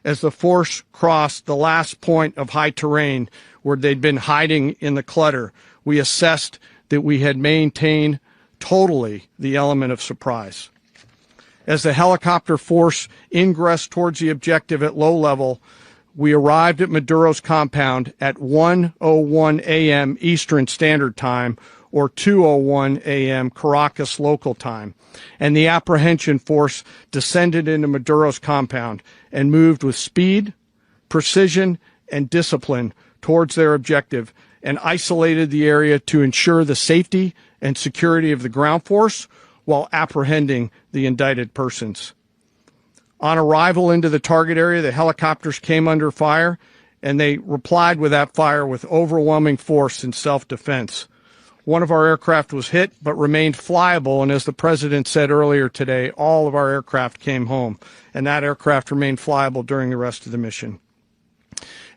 As the force crossed the last point of high terrain where they'd been hiding in the clutter, we assessed that we had maintained totally the element of surprise. As the helicopter force ingressed towards the objective at low level, we arrived at Maduro's compound at 1:01 a.m. Eastern Standard Time, or 2:01 a.m. Caracas local time, and the apprehension force descended into Maduro's compound and moved with speed, precision, and discipline towards their objective and isolated the area to ensure the safety and security of the ground force while apprehending the indicted persons. On arrival into the target area, the helicopters came under fire, and they replied with that fire with overwhelming force in self-defense. One of our aircraft was hit but remained flyable, and as the President said earlier today, all of our aircraft came home, and that aircraft remained flyable during the rest of the mission.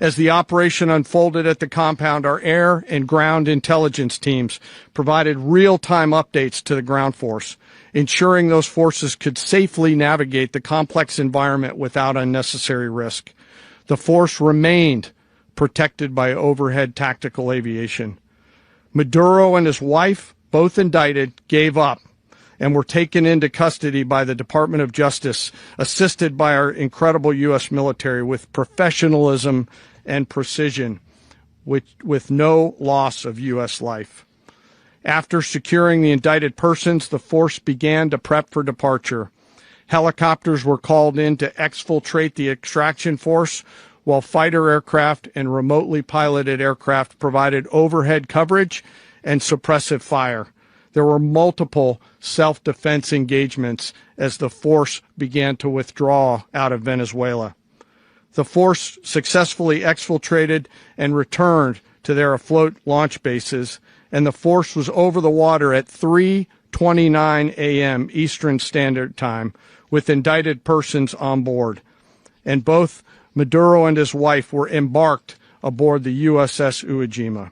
As the operation unfolded at the compound, our air and ground intelligence teams provided real-time updates to the ground force, ensuring those forces could safely navigate the complex environment without unnecessary risk. The force remained protected by overhead tactical aviation. Maduro and his wife, both indicted, gave up and were taken into custody by the Department of Justice, assisted by our incredible U.S. military with professionalism and precision, with no loss of U.S. life. After securing the indicted persons, the force began to prep for departure. Helicopters were called in to exfiltrate the extraction force, while fighter aircraft and remotely piloted aircraft provided overhead coverage and suppressive fire. There were multiple self-defense engagements as the force began to withdraw out of Venezuela. The force successfully exfiltrated and returned to their afloat launch bases, and the force was over the water at 3:29 a.m. Eastern Standard Time with indicted persons on board. And both Maduro and his wife were embarked aboard the USS Uejima.